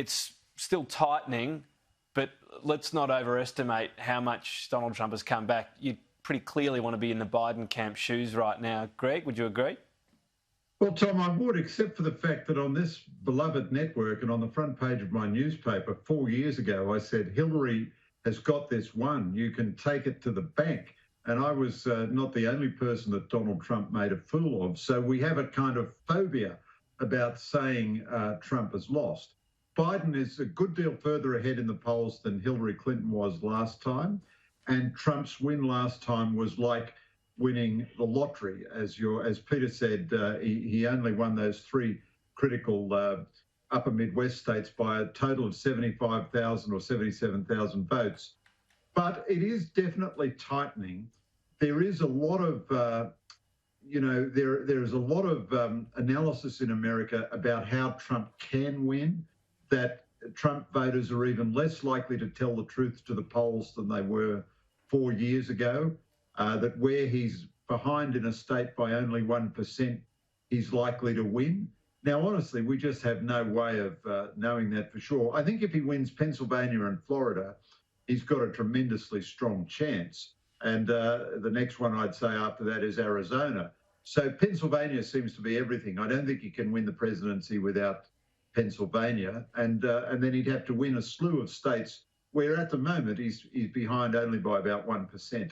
it's still tightening, but let's not overestimate how much Donald Trump has come back. You pretty clearly want to be in the Biden camp shoes right now. Greg, would you agree? Well, Tom, I would, except for the fact that on this beloved network and on the front page of my newspaper 4 years ago, I said, Hillary has got this one. You can take it to the bank. And I was not the only person that Donald Trump made a fool of. So we have a kind of phobia about saying Trump has lost. Biden is a good deal further ahead in the polls than Hillary Clinton was last time. And Trump's win last time was like winning the lottery. As Peter said, he only won those three critical upper Midwest states by a total of 75,000 or 77,000 votes. But it is definitely tightening. There is a lot of, there is a lot of analysis in America about how Trump can win, that Trump voters are even less likely to tell the truth to the polls than they were 4 years ago, that where he's behind in a state by only 1%, he's likely to win. Now, honestly, we just have no way of knowing that for sure. I think if he wins Pennsylvania and Florida, he's got a tremendously strong chance. And the next one I'd say after that is Arizona. So Pennsylvania seems to be everything. I don't think he can win the presidency without Pennsylvania. And then he'd have to win a slew of states where at the moment he's behind only by about 1%.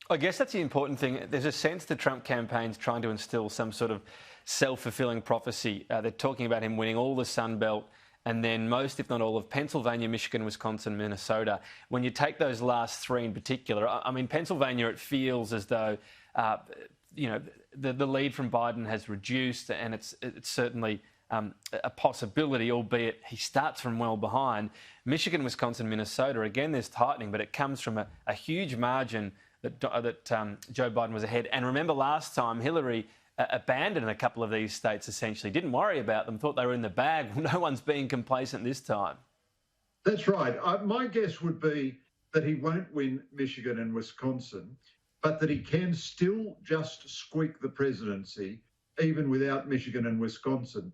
I guess that's the important thing. There's a sense the Trump campaign's trying to instill some sort of self-fulfilling prophecy. They're talking about him winning all the Sun Belt and then most, if not all, of Pennsylvania, Michigan, Wisconsin, Minnesota. When you take those last three in particular, I mean, Pennsylvania, it feels as though, the lead from Biden has reduced, and it's certainly a possibility, albeit he starts from well behind. Michigan, Wisconsin, Minnesota, again, there's tightening, but it comes from a huge margin that Joe Biden was ahead. And remember last time, Hillary abandoned a couple of these states, essentially. Didn't worry about them, thought they were in the bag. No one's being complacent this time. That's right. My guess would be that he won't win Michigan and Wisconsin, but that he can still just squeak the presidency, even without Michigan and Wisconsin.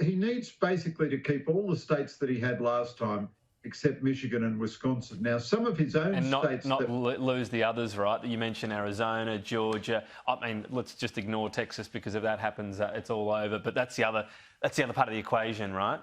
He needs basically to keep all the states that he had last time, except Michigan and Wisconsin. Now, some of his own states... And not lose the others, right? You mentioned Arizona, Georgia. I mean, let's just ignore Texas, because if that happens, it's all over. But that's the other part of the equation, right?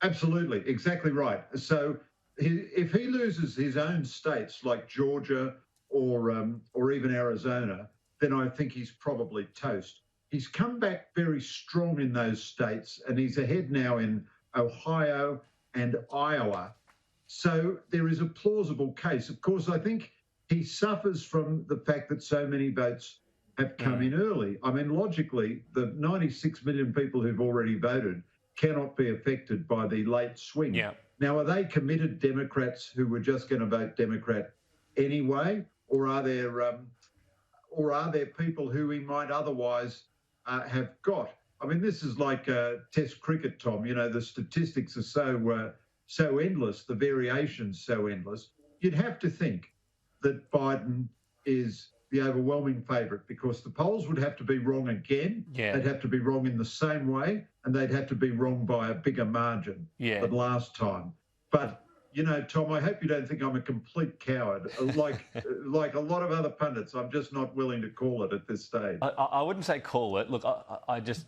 Absolutely. Exactly right. So if he loses his own states like Georgia or even Arizona, then I think he's probably toast. He's come back very strong in those states, and he's ahead now in Ohio and Iowa. So there is a plausible case. Of course, I think he suffers from the fact that so many votes have come in early. I mean, logically, the 96 million people who've already voted cannot be affected by the late swing. Yeah. Now, are they committed Democrats who were just going to vote Democrat anyway, or are there people who he might otherwise have got? I mean, this is like Test cricket, Tom. You know, the statistics are so endless, the variations so endless. You'd have to think that Biden is the overwhelming favourite, because the polls would have to be wrong again. Yeah. They'd have to be wrong in the same way, and they'd have to be wrong by a bigger margin than last time. But, you know, Tom, I hope you don't think I'm a complete coward. Like a lot of other pundits, I'm just not willing to call it at this stage. I wouldn't say call it. Look, I just,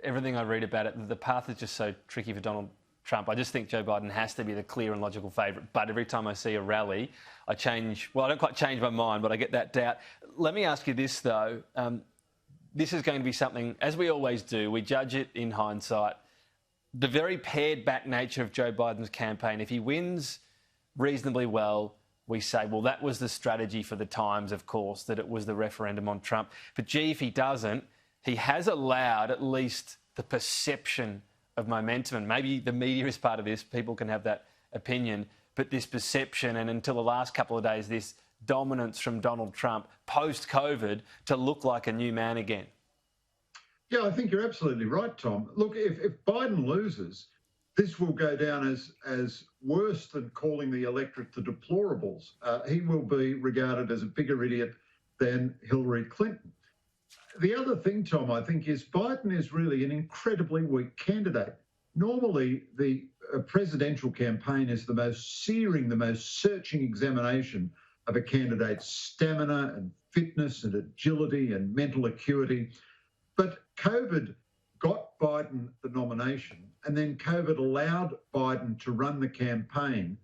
everything I read about it, the path is just so tricky for Donald Trump. I just think Joe Biden has to be the clear and logical favourite. But every time I see a rally, I don't quite change my mind, but I get that doubt. Let me ask you this, though. This is going to be something, as we always do, we judge it in hindsight. The very pared-back nature of Joe Biden's campaign, if he wins reasonably well, we say, well, that was the strategy for the times, of course, that it was the referendum on Trump. But, gee, if he doesn't, he has allowed at least the perception of momentum, and maybe the media is part of this, people can have that opinion, but this perception, and until the last couple of days, this dominance from Donald Trump post-COVID to look like a new man again. Yeah, I think you're absolutely right, Tom. Look, if Biden loses, this will go down as worse than calling the electorate the deplorables. He will be regarded as a bigger idiot than Hillary Clinton. The other thing, Tom, I think, is Biden is really an incredibly weak candidate. Normally, the a presidential campaign is the most searing, the most searching examination of a candidate's stamina and fitness and agility and mental acuity. But COVID got Biden the nomination, and then COVID allowed Biden to run the campaign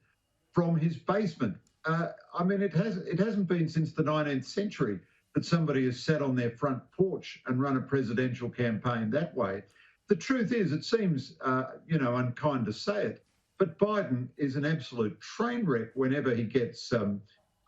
from his basement. I mean, it hasn't been since the 19th century that somebody has sat on their front porch and run a presidential campaign that way. The truth is, it seems, unkind to say it, but Biden is an absolute train wreck whenever he gets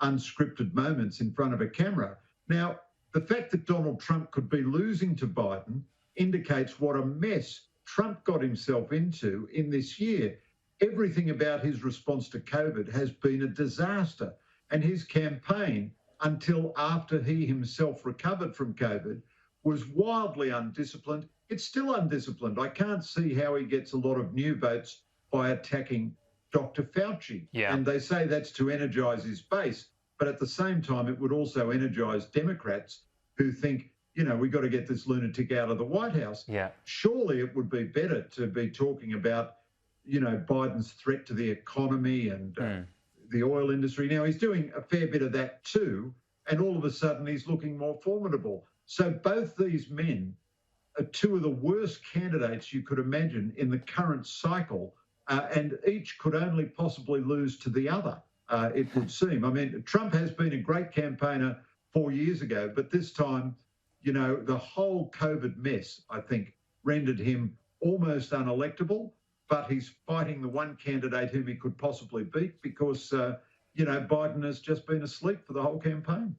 unscripted moments in front of a camera. Now, the fact that Donald Trump could be losing to Biden indicates what a mess Trump got himself into in this year. Everything about his response to COVID has been a disaster, and his campaign, until after he himself recovered from COVID, was wildly undisciplined. It's still undisciplined. I can't see how he gets a lot of new votes by attacking Dr. Fauci. Yeah. And they say that's to energise his base. But at the same time, it would also energise Democrats who think, we've got to get this lunatic out of the White House. Yeah. Surely it would be better to be talking about, Biden's threat to the economy and the oil industry. Now, he's doing a fair bit of that too, and all of a sudden he's looking more formidable. So both these men are two of the worst candidates you could imagine in the current cycle, and each could only possibly lose to the other, it would seem. I mean, Trump has been a great campaigner 4 years ago, but this time, the whole COVID mess, I think, rendered him almost unelectable, but he's fighting the one candidate whom he could possibly beat because, Biden has just been asleep for the whole campaign.